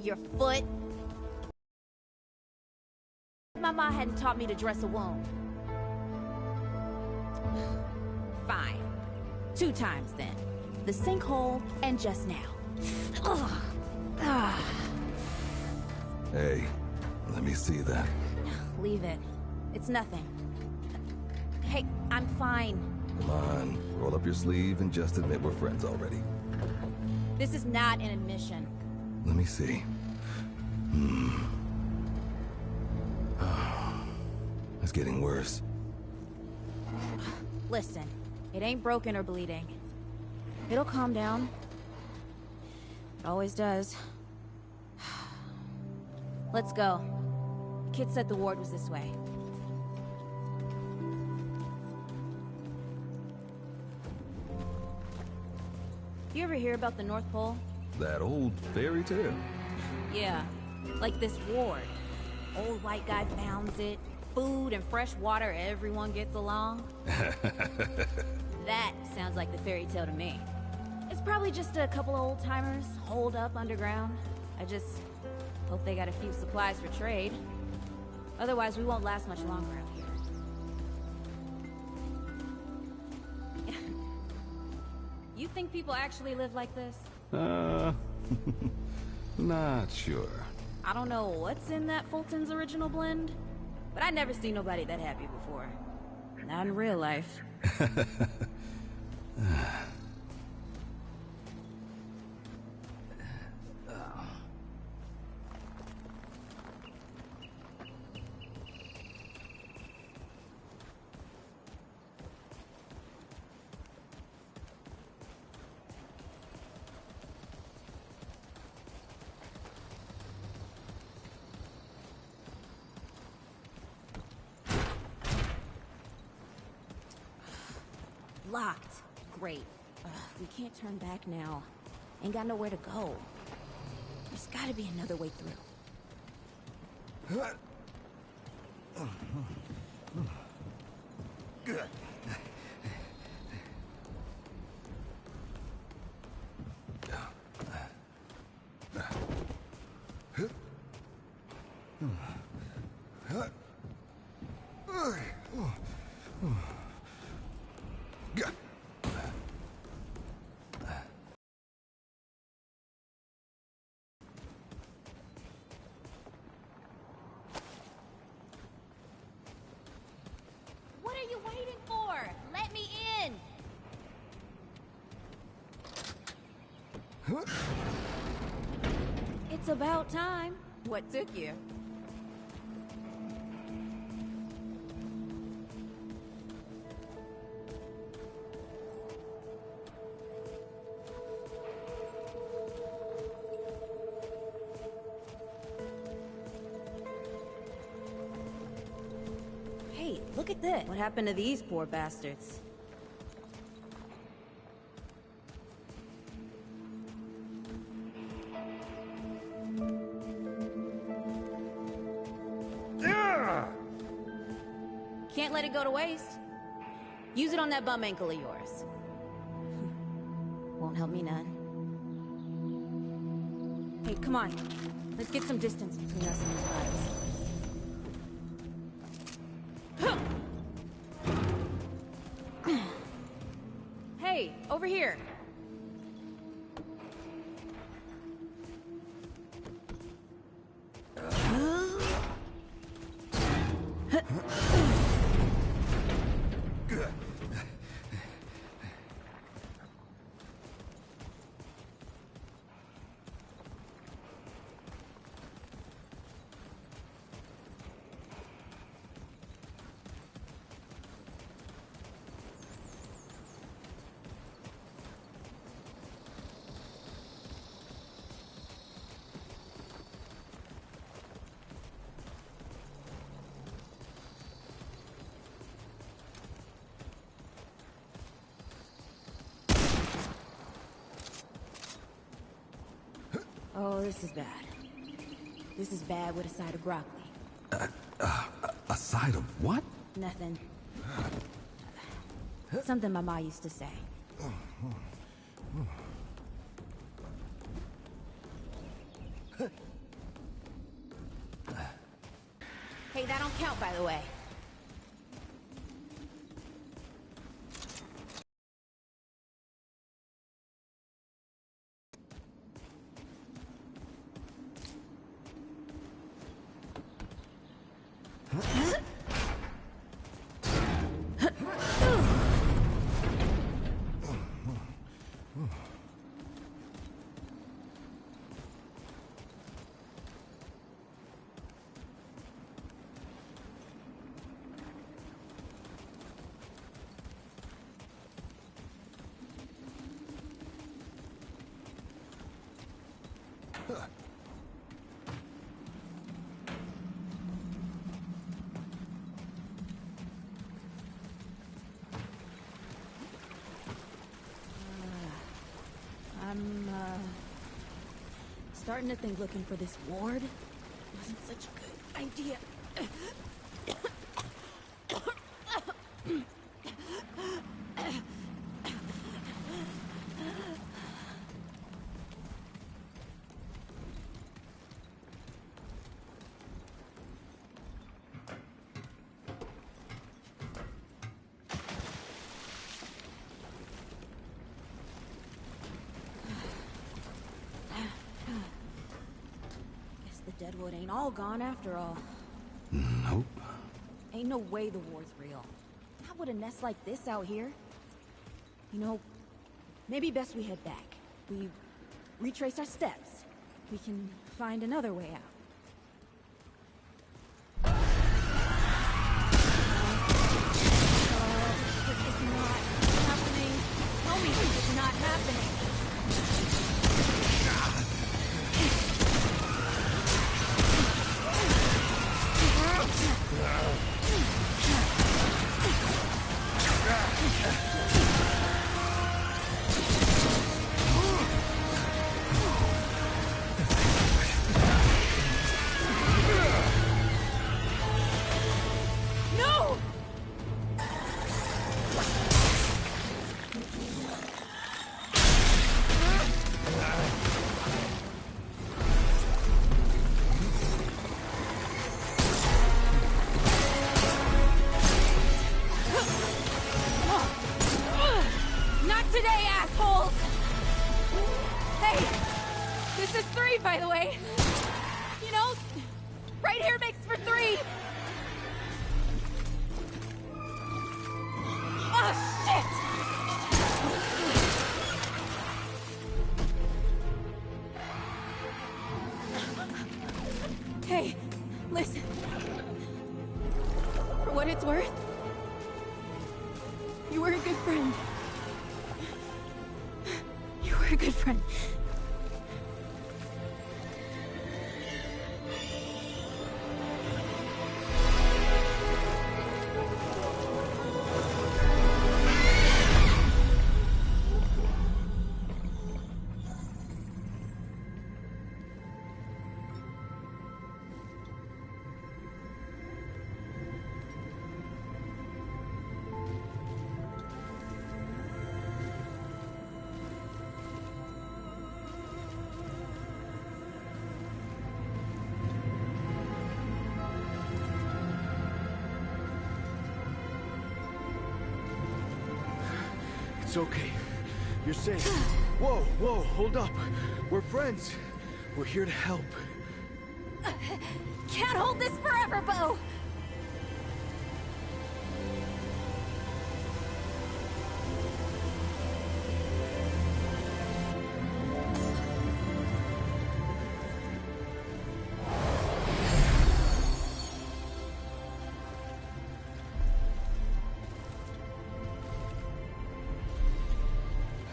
Your foot? My ma hadn't taught me to dress a wound. Fine. 2 times then. The sinkhole and just now. Ugh. Ah. Hey, let me see that. Leave it. It's nothing. Hey, I'm fine. Come on, roll up your sleeve and just admit we're friends already. This is not an admission. Let me see. It's getting worse. Listen, it ain't broken or bleeding. It'll calm down. It always does. Let's go. The kid said the ward was this way. You ever hear about the North Pole? That old fairy tale. Yeah, like this ward. Old white guy founds it. Food and fresh water, everyone gets along. That sounds like the fairy tale to me. It's probably just a couple of old-timers holed up underground. I just hope they got a few supplies for trade. Otherwise, we won't last much longer out here. You think people actually live like this? Not sure. I don't know what's in that Fulton's original blend, but I'd never seen nobody that happy before. Not in real life. Locked. Great. We can't turn back now. Ain't got nowhere to go. There's gotta be another way through. Good. What are you waiting for? Let me in! It's about time. What took you? Hey, look at this. What happened to these poor bastards? Can't let it go to waste. Use it on that bum ankle of yours. Won't help me none. Hey, come on. Let's get some distance between us and these bodies. Hey, over here. Oh, this is bad. This is bad with a side of broccoli. A side of what? Nothing. Something my ma used to say. Hey, that don't count, by the way. I'm, starting to think looking for this ward wasn't such a good idea. Deadwood ain't all gone after all. Nope. Ain't no way the war's real. How would a nest like this out here? You know, maybe best we head back. We retrace our steps. We can find another way out. This is not happening. Tell me this is not happening. By the way, you know, right here makes for 3. Oh, shit! Hey, listen. For what it's worth, you were a good friend. You were a good friend. It's okay. You're safe. Whoa, whoa, hold up. We're friends. We're here to help. Can't hold this forever, Bo!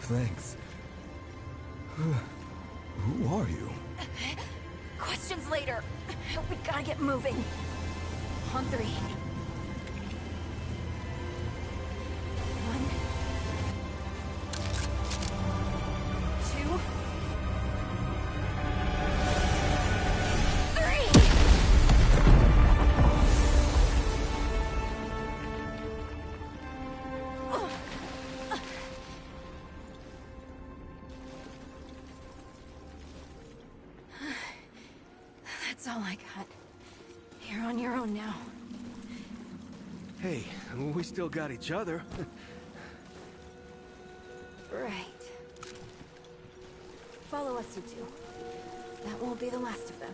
Thanks. Who are you? Questions later. We gotta get moving. On 3. 1, 2, 3! That's all I got. You're on your own now. Hey, we still got each other. Right. Follow us, you two. That won't be the last of them.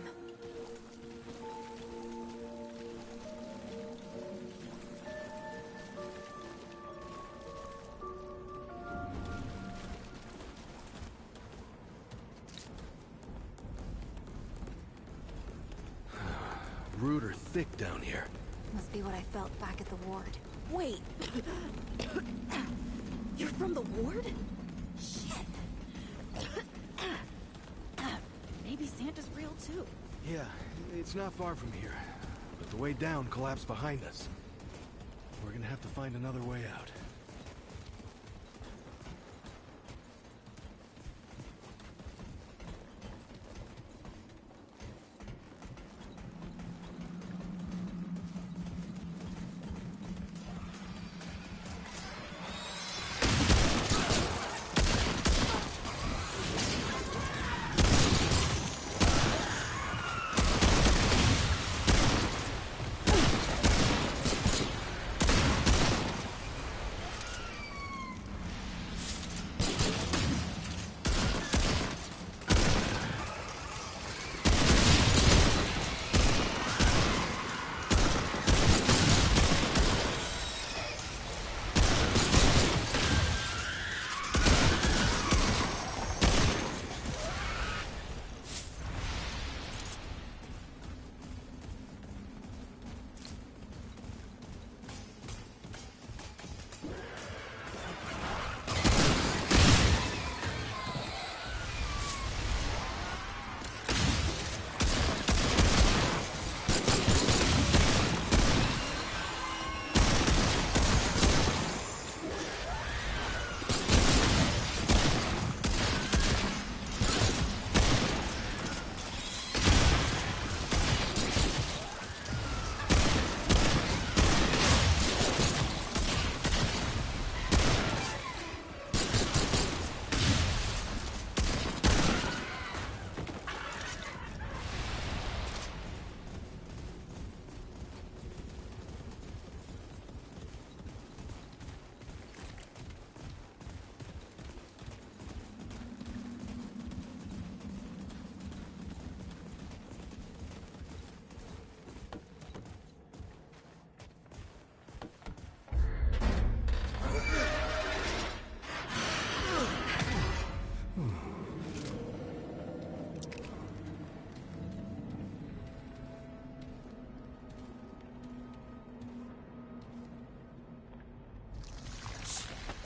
Root are thick down here. Must be what I felt back at the ward. Wait! You're from the ward? Shit! Maybe Santa's real too. Yeah, it's not far from here. But the way down collapsed behind us. We're gonna have to find another way out.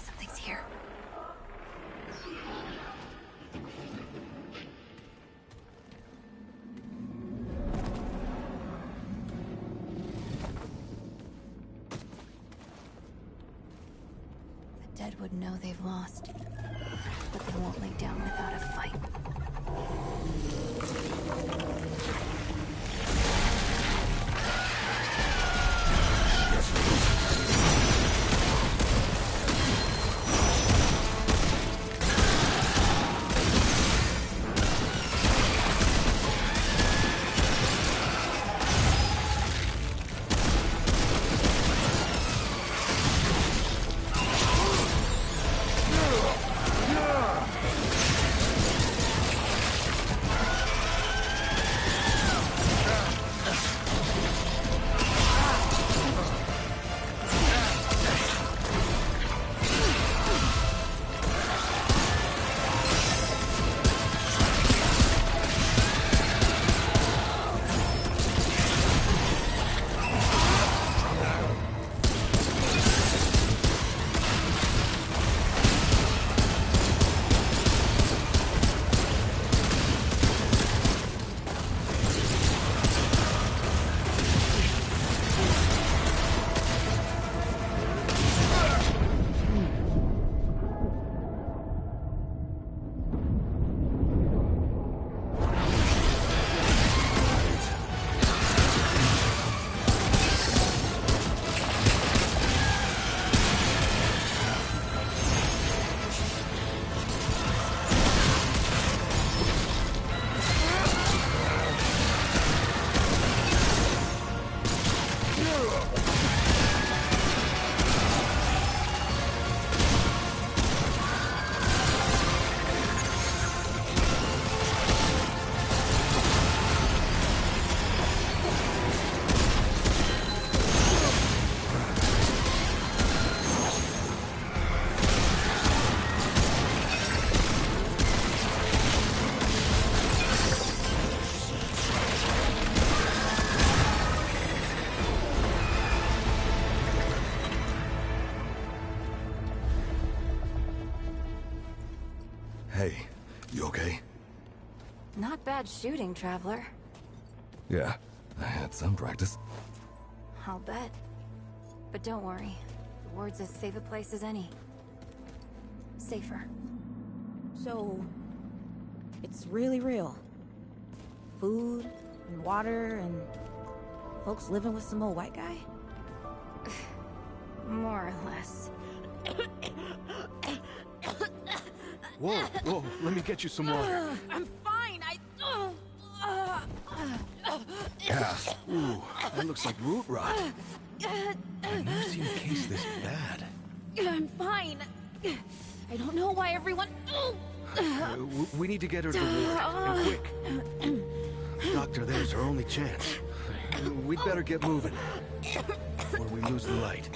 Something's here. The dead would know they've lost, but they won't lay down without a fight. bad shooting, Traveler. Yeah, I had some practice. I'll bet. But don't worry. The ward's as safe a place as any. Safer. So, it's really real. Food, and water, and folks living with some old white guy? More or less. Whoa, whoa, let me get you some water. I'm fine, Yeah. Ooh, that looks like root rot. I've never seen a case this bad. I'm fine. I don't know why everyone... We need to get her to the ward, and quick. The doctor there's our only chance. We'd better get moving, before we lose the light.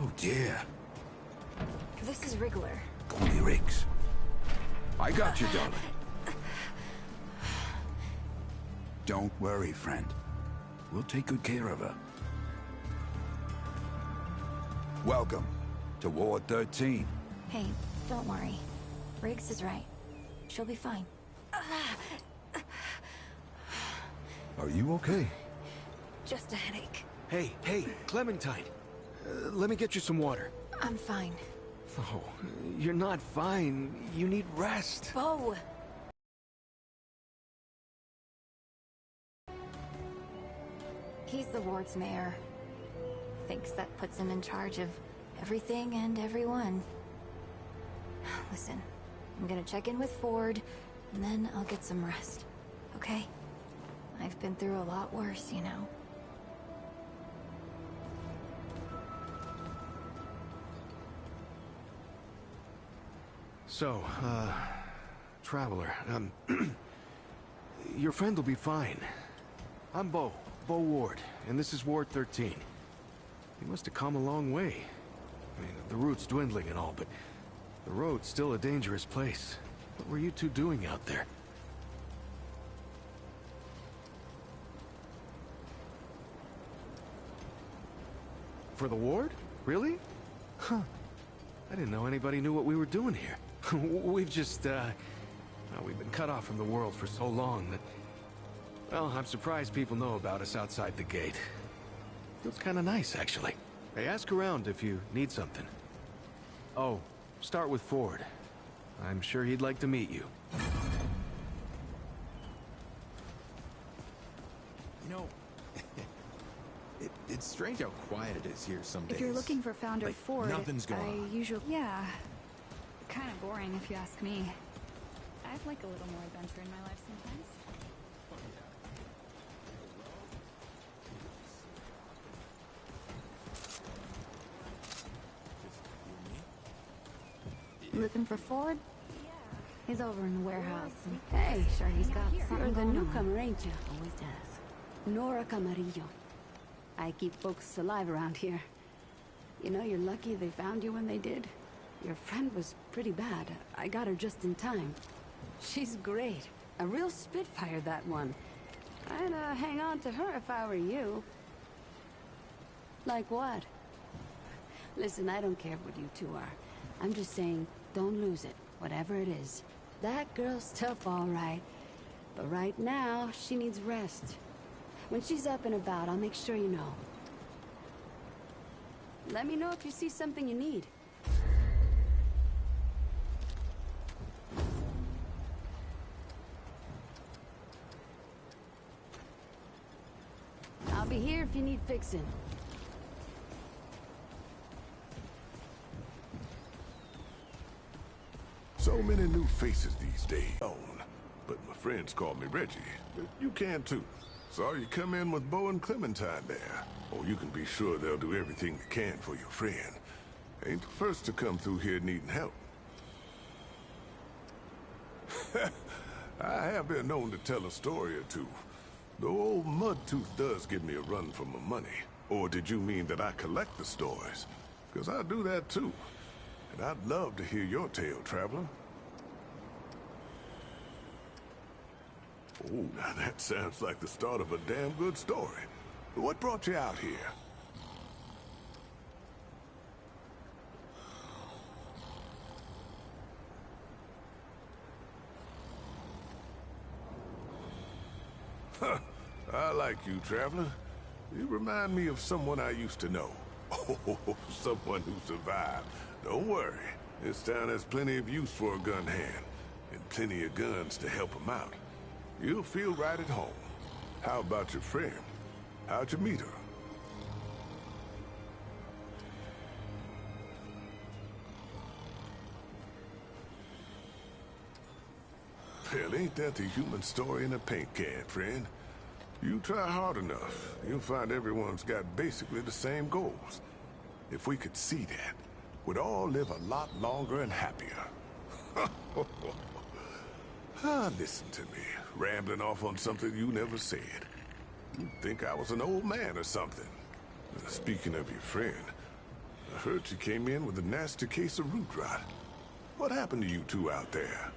Oh dear. This is Wriggler. Call me Riggs. I got you, darling. Don't worry, friend. We'll take good care of her. Welcome to Ward 13. Hey, don't worry. Riggs is right. She'll be fine. Are you okay? Just a headache. Hey, Clementine. Let me get you some water. I'm fine. Oh, you're not fine. You need rest. Bo! He's the ward's mayor. Thinks that puts him in charge of everything and everyone. Listen, I'm gonna check in with Ford, and then I'll get some rest. Okay? I've been through a lot worse, you know. So, Traveler, your friend will be fine. I'm Bo Ward, and this is Ward 13. He must have come a long way. I mean, the route's dwindling and all, but the road's still a dangerous place. What were you two doing out there? For the ward? Really? Huh. I didn't know anybody knew what we were doing here. We've just, well, we've been cut off from the world for so long that... Well, I'm surprised people know about us outside the gate. Feels kind of nice, actually. Hey, ask around if you need something. Oh, start with Ford. I'm sure he'd like to meet you. You know, it's strange how quiet it is here some days. If you're looking for Founder Like, Ford, nothing's going I on. usually... Yeah. Kind of boring if you ask me. I'd like a little more adventure in my life sometimes. Looking for Ford? He's over in the warehouse. Hey, Sure, he's got something you're the going on. newcomer, ain't you? Always does. Nora Camarillo. I keep folks alive around here. You know, you're lucky they found you when they did. Your friend was pretty bad. I got her just in time. She's great. A real spitfire, that one. I'd hang on to her if I were you. Like what? Listen, I don't care what you two are. I'm just saying, don't lose it, whatever it is. That girl's tough, all right. But right now, she needs rest. When she's up and about, I'll make sure you know. Let me know if you see something you need. be here if you need fixing. So many new faces these days. But my friends call me Reggie. You can too. Saw you come in with Bo and Clementine there. Oh, you can be sure they'll do everything they can for your friend. Ain't the first to come through here needing help. I have been known to tell a story or two. The old Mudtooth does give me a run for my money. Or did you mean that I collect the stories? Because I do that too. And I'd love to hear your tale, traveler. Oh, now that sounds like the start of a damn good story. What brought you out here? Huh, I like you, traveler. You remind me of someone I used to know. Oh, someone who survived. Don't worry. This town has plenty of use for a gun hand, and plenty of guns to help him out. You'll feel right at home. How about your friend? How'd you meet her? Well, ain't that the human story in a paint can, friend? You try hard enough, you'll find everyone's got basically the same goals. If we could see that, we'd all live a lot longer and happier. Listen to me, rambling off on something you never said. You'd think I was an old man or something. Speaking of your friend, I heard you came in with a nasty case of root rot. What happened to you two out there?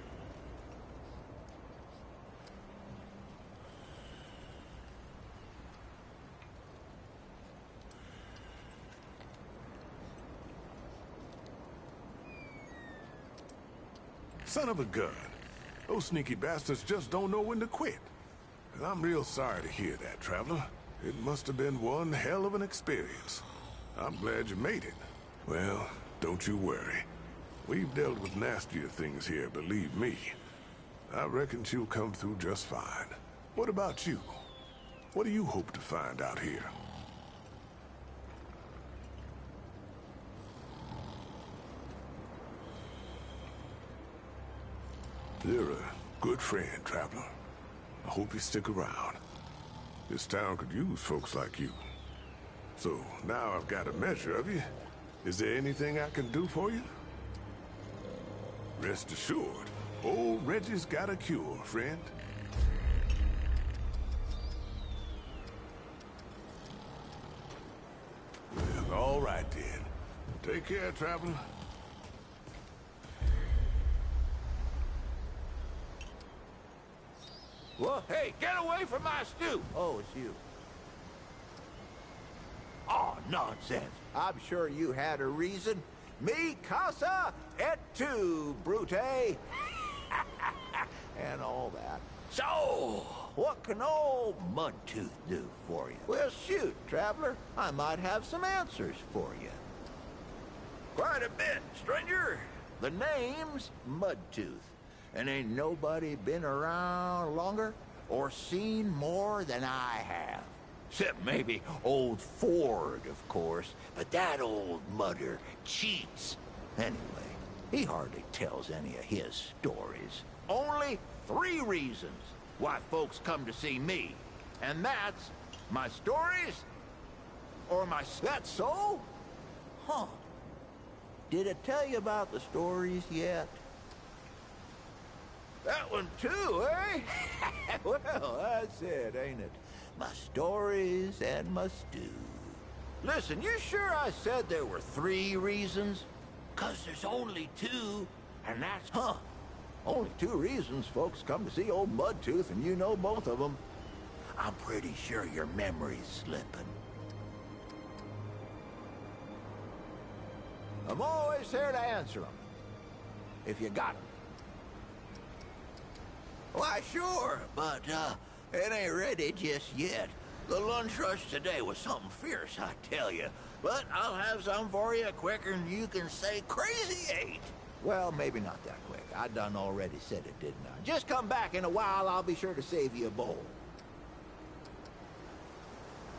Son of a gun. Those sneaky bastards just don't know when to quit. And I'm real sorry to hear that, traveler. It must have been one hell of an experience. I'm glad you made it. Well, don't you worry. We've dealt with nastier things here, believe me. I reckon she'll come through just fine. What about you? What do you hope to find out here? You're a good friend, traveler. I hope you stick around. This town could use folks like you. So, now I've got a measure of you. Is there anything I can do for you? Rest assured, old Reggie's got a cure, friend. Well, all right then. Take care, traveler. Well, hey, get away from my stew! Oh, it's you. Oh, nonsense. I'm sure you had a reason. Mi casa et tu, Brute. And all that. So, what can old Mudtooth do for you? Well, shoot, traveler. I might have some answers for you. Quite a bit, stranger. The name's Mudtooth. And ain't nobody been around longer or seen more than I have. Except maybe old Ford, of course. But that old mudder cheats. Anyway, he hardly tells any of his stories. Only 3 reasons why folks come to see me. And that's my stories or my... That's so? Huh. Did it tell you about the stories yet? That one too, eh? Well, that's it, ain't it? My stories and my stew. Listen, you sure I said there were 3 reasons? 'Cause there's only 2, and that's... Huh. Only 2 reasons folks come to see old Mudtooth, and you know both of them. I'm pretty sure your memory's slipping. I'm always here to answer them. If you got them. Why, sure, but, it ain't ready just yet. The lunch rush today was something fierce, I tell you. But I'll have some for you quicker than you can say crazy 8. Well, maybe not that quick. I done already said it, didn't I? Just come back in a while, I'll be sure to save you a bowl.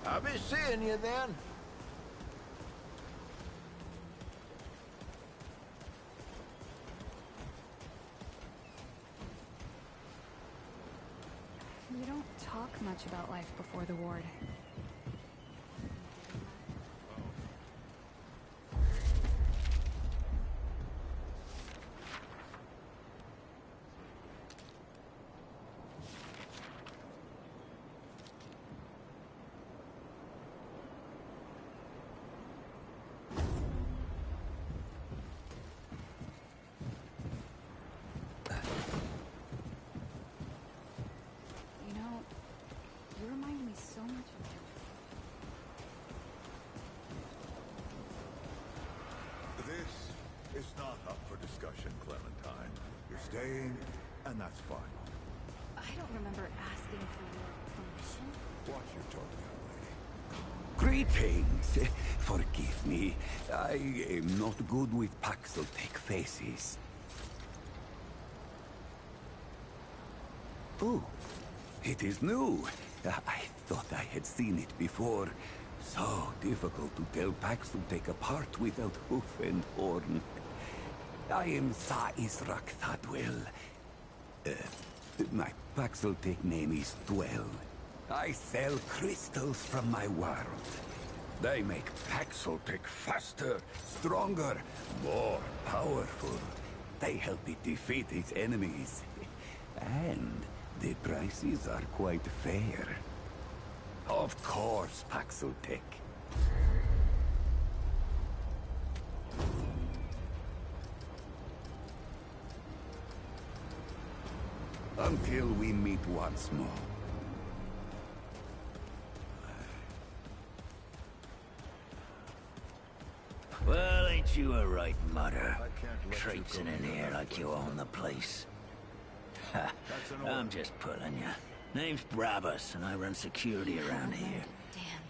I'll be seeing you then. You don't talk much about life before the ward. You remind me so much of This is not up for discussion, Clementine. You're staying, and that's fine. I don't remember asking for your permission. Watch your tone, young lady. Greetings. Forgive me. I am not good with Paxotech faces. Oh, it is new. I thought I had seen it before. So difficult to tell Paxotech apart without hoof and horn. I am Sa Israk Thadwell. My Paxotech name is Dwell. I sell crystals from my world. They make Paxotech faster, stronger, more powerful. They help it defeat its enemies. And the prices are quite fair. Of course, Paxotech. Until we meet once more. Well, ain't you a right mutter? Traipsing in here like you own the place. Ha, I'm just pulling you. Name's Brabus, and I run security around here.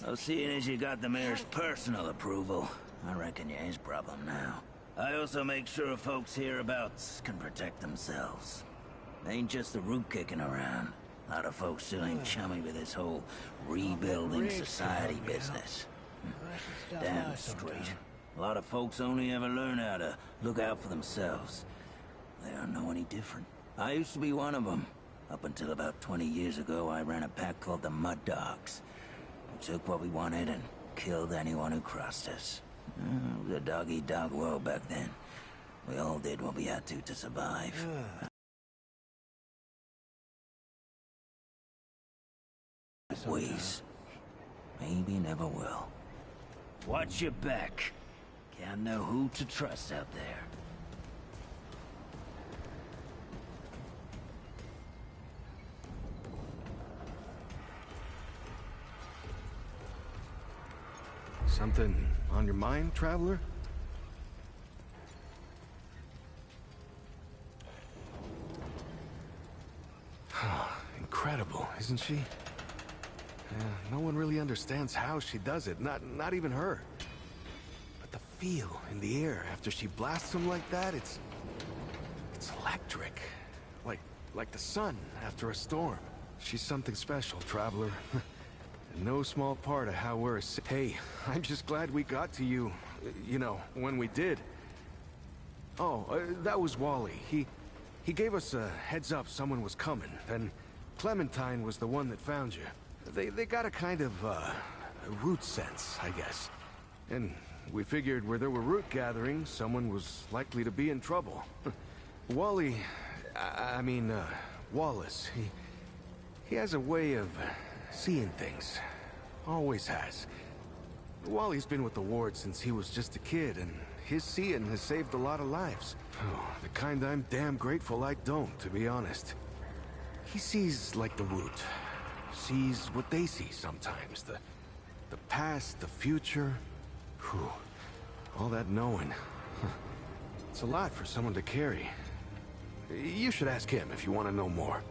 Well, seeing as you got the mayor's personal approval, I reckon you his problem now. I also make sure folks hereabouts can protect themselves. Ain't just the root kicking around. A lot of folks still ain't chummy with this whole rebuilding society business. Damn straight. A lot of folks only ever learn how to look out for themselves. They don't know any different. I used to be one of them. Up until about 20 years ago, I ran a pack called the Mud Dogs. We took what we wanted and killed anyone who crossed us. It was a dog-eat-dog world back then. We all did what we had to survive. Ways. Maybe never will. Watch your back. Can't know who to trust out there. Something on your mind, traveler? Incredible, isn't she? Yeah, no one really understands how she does it, not even her. But the feel in the air after she blasts them like that, it's electric. Like the sun after a storm. She's something special, traveler. And no small part of how we're Hey, I'm just glad we got to you, you know, when we did. Oh, that was Wally. He gave us a heads up someone was coming, then Clementine was the one that found you. They got a kind of, a root sense, I guess. And we figured where there were root gatherings, someone was likely to be in trouble. Wally... Wallace, he has a way of seeing things. Always has. Wally's been with the ward since he was just a kid, and his seeing has saved a lot of lives. Oh, the kind I'm damn grateful I don't, to be honest. He sees like the root. Sees what they see sometimes. The past, the future. Whew. All that knowing. It's a lot for someone to carry. You should ask him if you want to know more.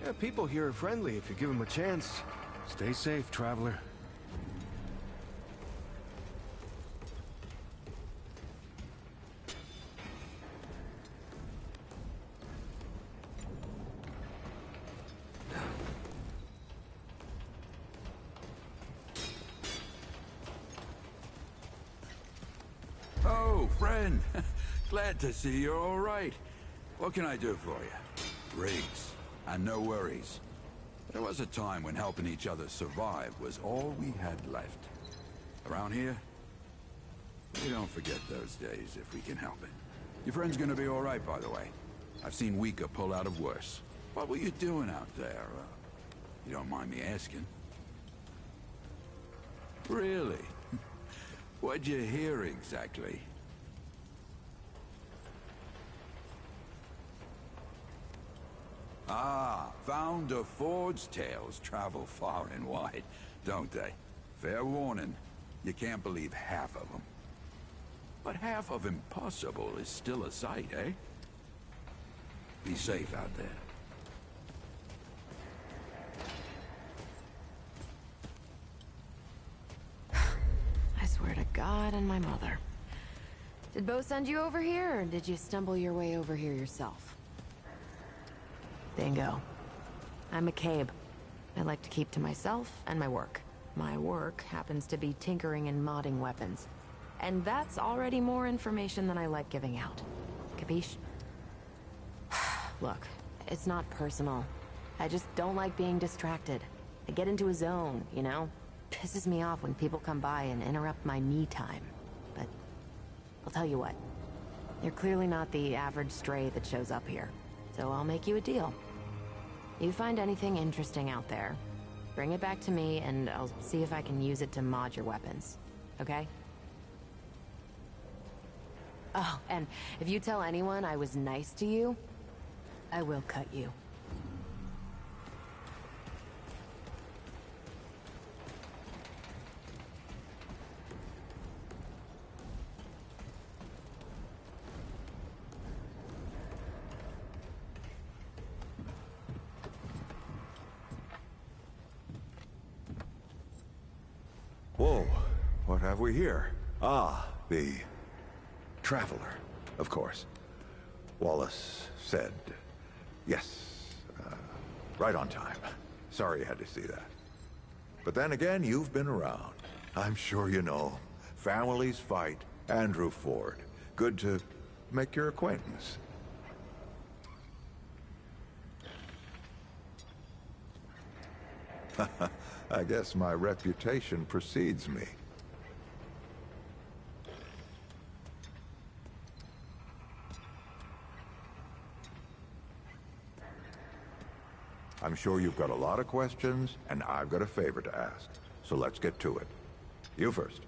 Yeah, people here are friendly if you give them a chance. Stay safe, traveler. Glenn. Glad to see you're all right. What can I do for you? Rigs, and no worries. There was a time when helping each other survive was all we had left. Around here, we don't forget those days if we can help it. Your friend's gonna be all right, by the way. I've seen weaker pull out of worse. What were you doing out there? You don't mind me asking? Really? What'd you hear exactly? Ah, Founder Ford's tales travel far and wide, don't they? Fair warning, you can't believe half of them. But half of impossible is still a sight, eh? Be safe out there. I swear to God and my mother. Did Bo send you over here, or did you stumble your way over here yourself? Bingo. I'm McCabe. I like to keep to myself and my work. My work happens to be tinkering and modding weapons. And that's already more information than I like giving out. Capiche? Look, it's not personal. I just don't like being distracted. I get into a zone, you know? Pisses me off when people come by and interrupt my me time. But I'll tell you what. You're clearly not the average stray that shows up here. So I'll make you a deal. You find anything interesting out there, bring it back to me and I'll see if I can use it to mod your weapons. Okay? Oh, and if you tell anyone I was nice to you, I will cut you. Whoa, what have we here? Ah, the Traveler, of course. Wallace said yes, right on time. Sorry you had to see that. But then again, you've been around. I'm sure you know. Families fight. Andrew Ford. Good to make your acquaintance. I guess my reputation precedes me. I'm sure you've got a lot of questions, and I've got a favor to ask. So let's get to it. You first.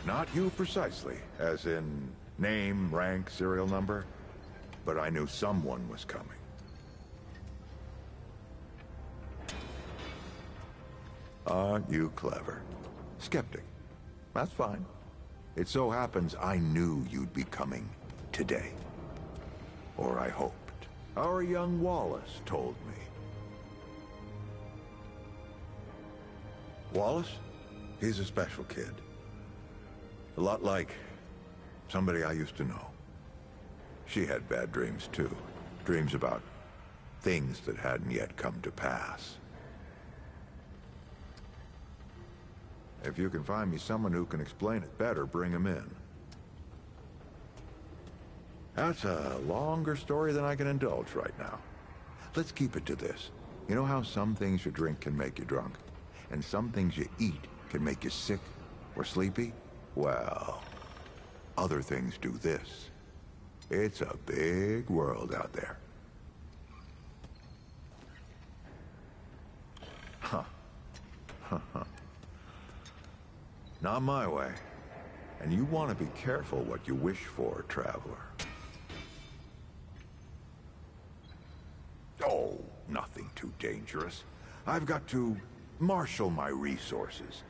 Not you precisely, as in name, rank, serial number, but I knew someone was coming. Aren't you clever? Skeptic. That's fine. It so happens I knew you'd be coming today. Or I hoped. Our young Wallace told me. Wallace? He's a special kid. A lot like somebody I used to know. She had bad dreams too. Dreams about things that hadn't yet come to pass. If you can find me someone who can explain it better, bring him in. That's a longer story than I can indulge right now. Let's keep it to this. You know how some things you drink can make you drunk? And some things you eat can make you sick or sleepy? Well, other things do this. It's a big world out there. Huh. Not my way. And you want to be careful what you wish for, traveler. Oh, nothing too dangerous. I've got to marshal my resources.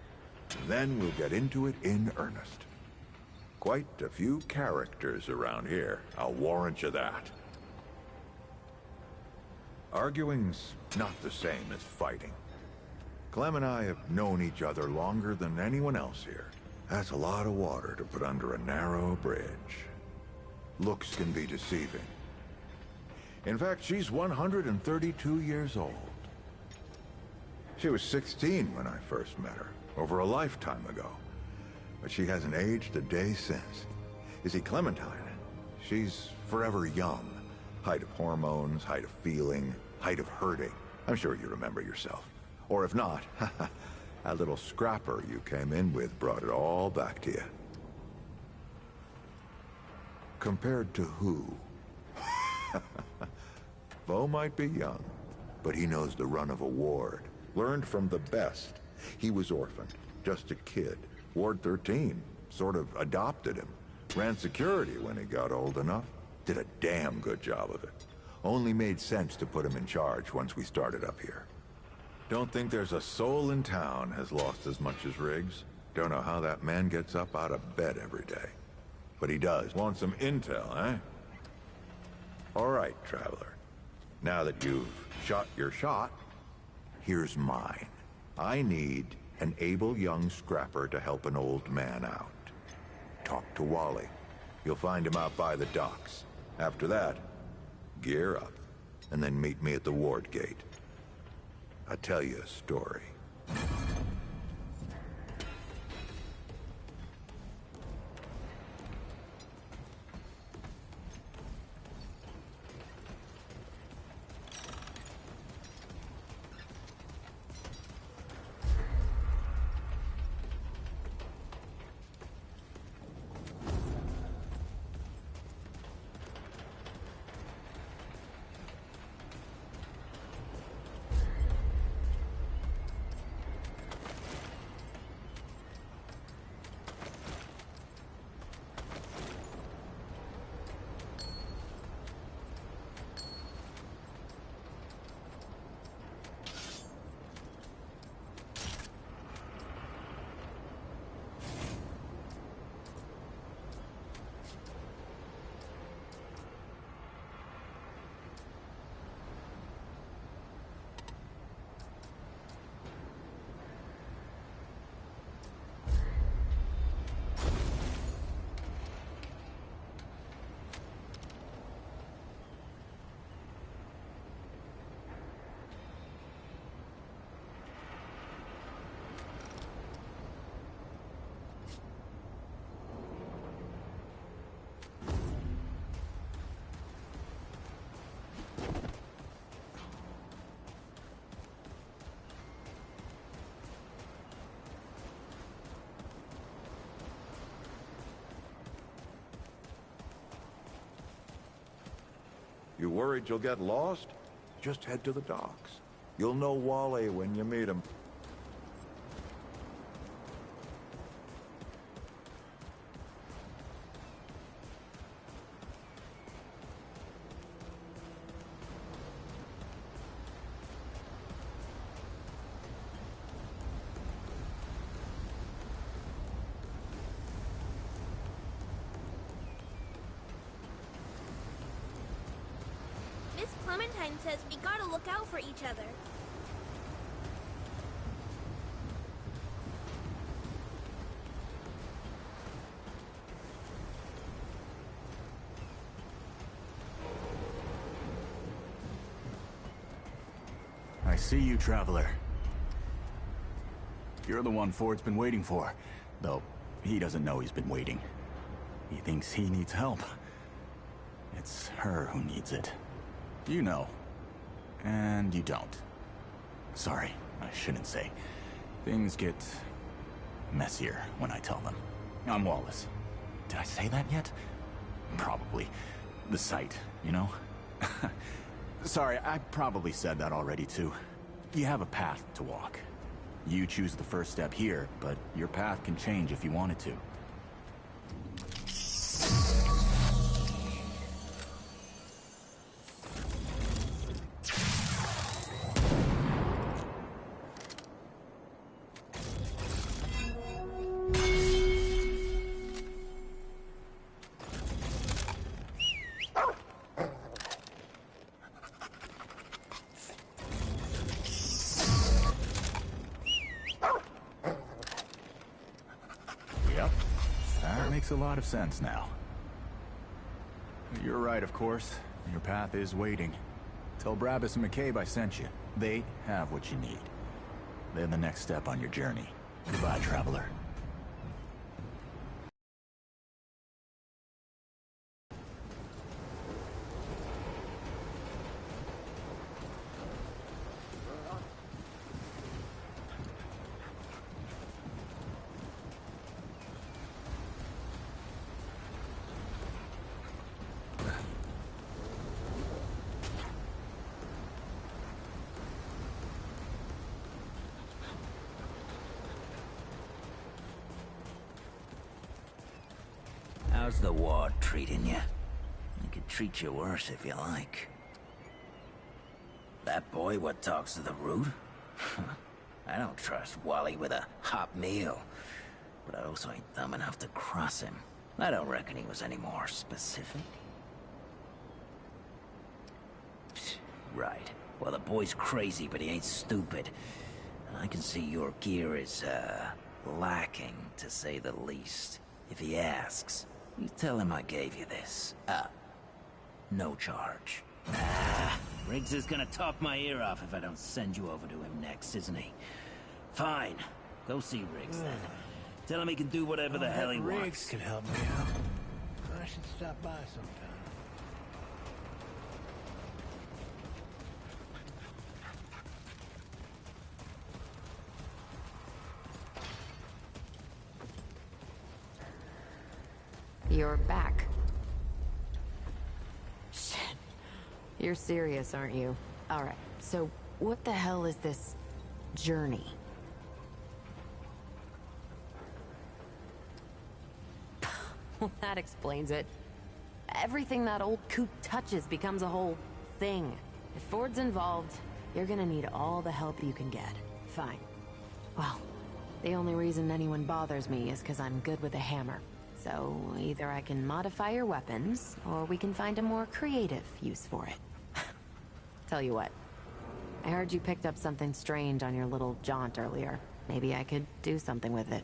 Then we'll get into it in earnest. Quite a few characters around here, I'll warrant you that. Arguing's not the same as fighting. Clem and I have known each other longer than anyone else here. That's a lot of water to put under a narrow bridge. Looks can be deceiving. In fact, she's 132 years old. She was 16 when I first met her, over a lifetime ago. But she hasn't aged a day since. You see, Clementine, she's forever young. Height of hormones, height of feeling, height of hurting. I'm sure you remember yourself. Or if not, that little scrapper you came in with brought it all back to you. Compared to who? Vo might be young, but he knows the run of a ward. Learned from the best. He was orphaned, just a kid. Ward 13 sort of adopted him. Ran security when he got old enough. Did a damn good job of it. Only made sense to put him in charge once we started up here. Don't think there's a soul in town has lost as much as Riggs. Don't know how that man gets up out of bed every day. But he does. Want some intel, eh? All right, Traveler. Now that you've shot your shot, here's mine. I need an able young scrapper to help an old man out. Talk to Wally. You'll find him out by the docks. After that, gear up, and then meet me at the ward gate. I'll tell you a story. You worried you'll get lost? Just head to the docks. You'll know Wally when you meet him. Miss Clementine says we gotta look out for each other. I see you, Traveler. You're the one Ford's been waiting for. Though, he doesn't know he's been waiting. He thinks he needs help. It's her who needs it. You know. And you don't. Sorry, I shouldn't say. Things get messier when I tell them. I'm Wallace. Did I say that yet? Probably. The site, you know? Sorry, I probably said that already too. You have a path to walk. You choose the first step here, but your path can change if you wanted to. Makes a lot of sense now. You're right, of course. Your path is waiting. Tell Brabus and McCabe I sent you. They have what you need. They're the next step on your journey. Goodbye, traveler. How's the ward treating you? I could treat you worse if you like. That boy what talks to the root? I don't trust Wally with a hot meal. But I also ain't dumb enough to cross him. I don't reckon he was any more specific. Right. Well, the boy's crazy, but he ain't stupid. And I can see your gear is, lacking, to say the least. If he asks, you tell him I gave you this. No charge. Riggs is gonna talk my ear off if I don't send you over to him next, isn't he? Fine. Go see Riggs, then. Tell him he can do whatever the hell he Riggs wants. can help me out. I should stop by sometime. You're back. Shit. You're serious, aren't you? Alright, so what the hell is this journey? Well, that explains it. Everything that old coot touches becomes a whole thing. If Ford's involved, you're gonna need all the help you can get. Fine. Well, the only reason anyone bothers me is because I'm good with a hammer. So, either I can modify your weapons, or we can find a more creative use for it. Tell you what. I heard you picked up something strange on your little jaunt earlier. Maybe I could do something with it.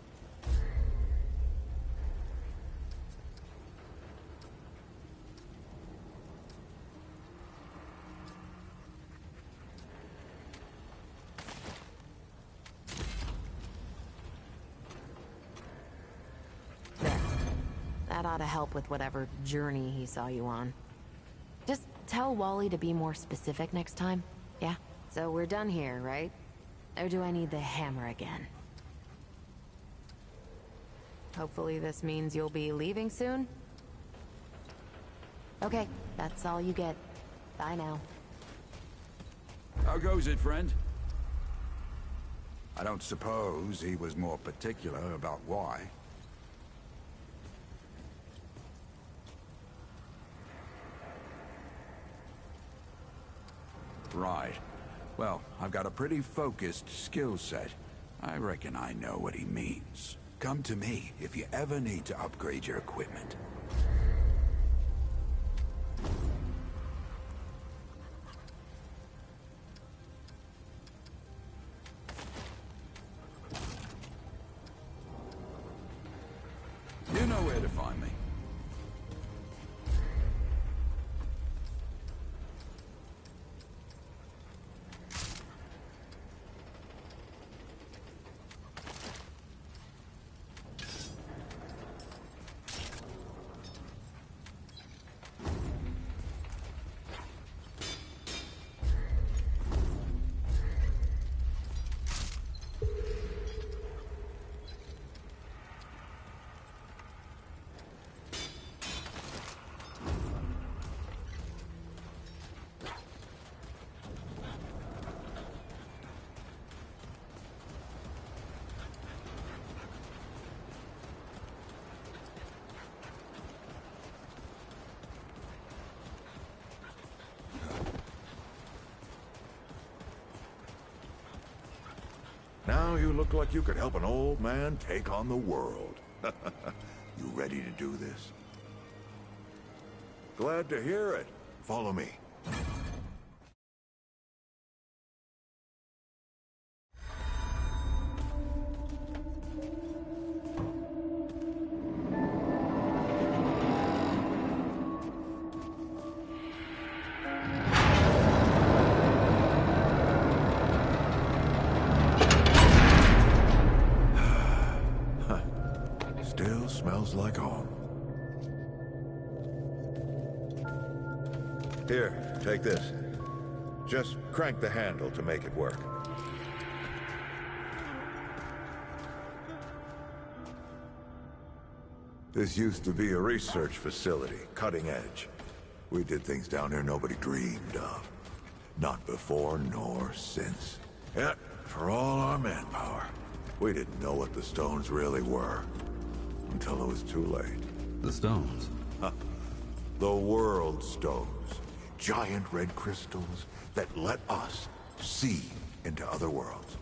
That ought to help with whatever journey he saw you on. Just tell Wally to be more specific next time, yeah? So we're done here, right? Or do I need the hammer again? Hopefully this means you'll be leaving soon? Okay, that's all you get. Bye now. How goes it, friend? I don't suppose he was more particular about why. Right. Well, I've got a pretty focused skill set. I reckon I know what he means. Come to me if you ever need to upgrade your equipment. You know where to find me. Now you look like you could help an old man take on the world. You ready to do this? Glad to hear it. Follow me. Smells like home. Here, take this. Just crank the handle to make it work. This used to be a research facility, cutting edge. We did things down here nobody dreamed of. Not before nor since. Yet, for all our manpower, we didn't know what the stones really were. Until it was too late. The stones? The world stones. Giant red crystals that let us see into other worlds.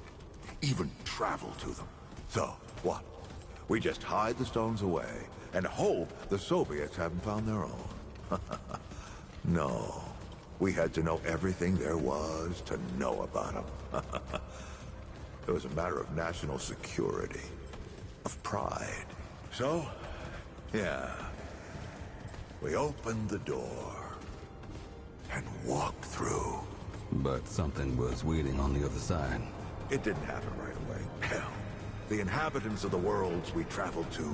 Even travel to them. So, what? We just hide the stones away and hope the Soviets haven't found their own. No. We had to know everything there was to know about them. It was a matter of national security. Of pride. So, yeah. We opened the door and walked through. But something was waiting on the other side. It didn't happen right away. Hell, the inhabitants of the worlds we traveled to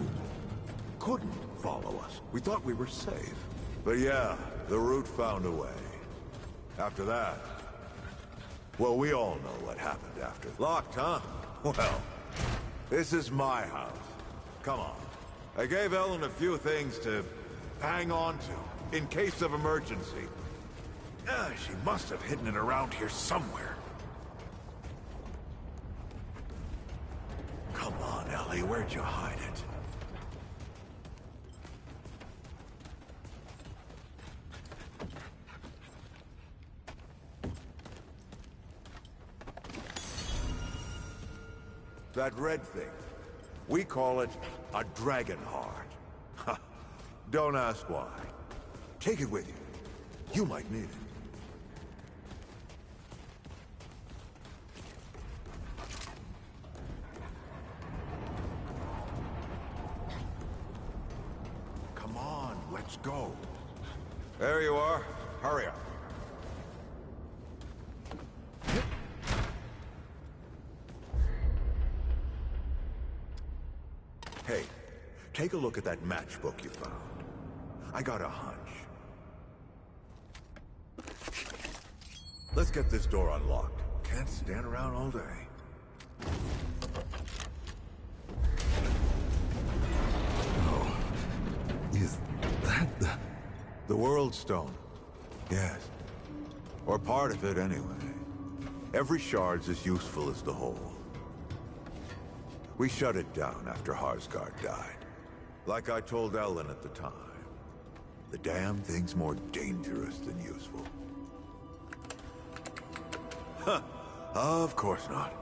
couldn't follow us. We thought we were safe. But yeah, the route found a way. After that, well, we all know what happened after. Locked, huh? Well, this is my house. Come on. I gave Ellen a few things to hang on to, in case of emergency. She must have hidden it around here somewhere. Come on, Ellie, where'd you hide it? That red thing. We call it a dragon heart. Don't ask why. Take it with you. You might need it. Come on, let's go. There you are. Hurry up. Hey, take a look at that matchbook you found. I got a hunch. Let's get this door unlocked. Can't stand around all day. Oh. Is that the World Stone? Yes. Or part of it, anyway. Every shard's as useful as the whole. We shut it down after Harsgard died. Like I told Ellen at the time. The damn thing's more dangerous than useful. Huh. Of course not.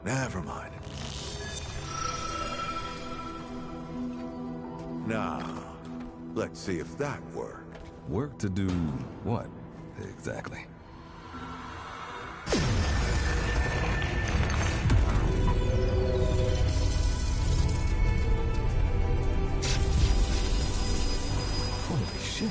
Never mind. Now, let's see if that worked. Work to do what, exactly? Holy shit.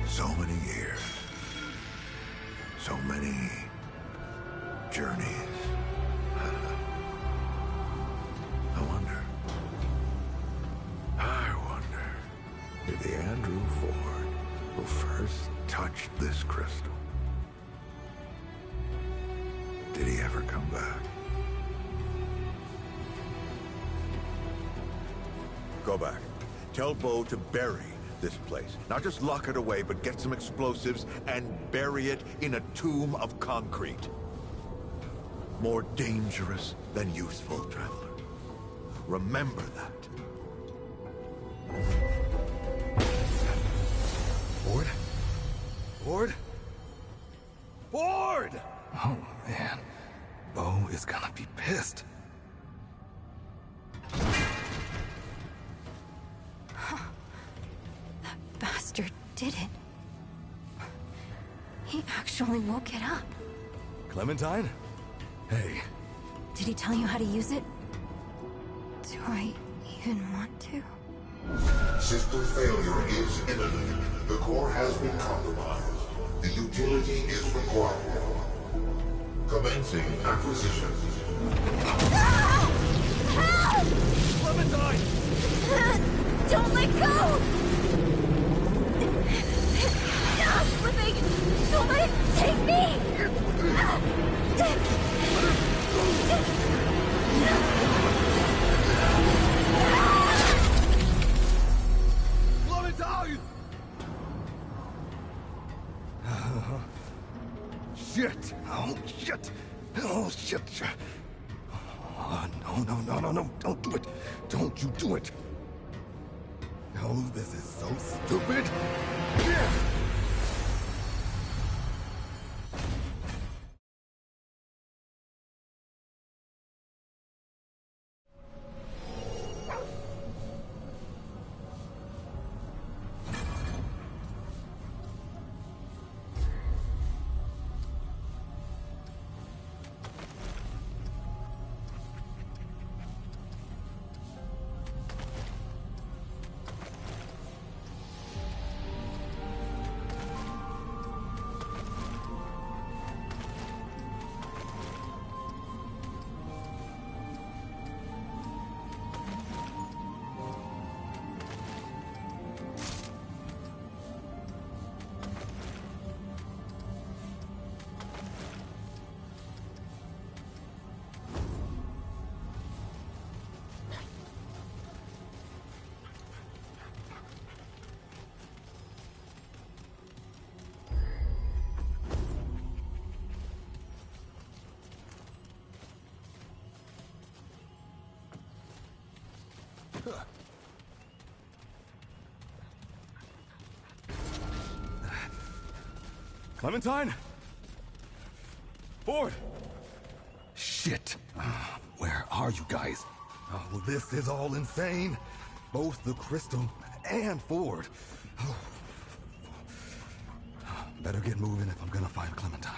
So many years. So many journeys. I wonder if the Andrew Ford who first touched this crystal, did he ever come back? Go back. Tell Bo to bury this place. Not just lock it away, but get some explosives and bury it in a tomb of concrete. More dangerous than useful, traveler. Remember that. Ford? Ford? Ford! Oh, man. Bo is gonna be pissed. That bastard did it. He actually woke it up. Clementine? Hey. Did he tell you how to use it? Do I even want to? System failure is imminent. The core has been compromised. The utility is required. Commencing acquisition. Help! Clementine! Don't let go! I'm slipping! Don't let it take me! Clementine! Shit! Oh, shit! Oh, shit! Oh, no, don't do it! Don't you do it! No, this is so stupid! Yeah. Clementine? Ford! Shit! Where are you guys? Oh, this is all insane. Both the Crystal and Ford. Oh. Better get moving if I'm gonna find Clementine.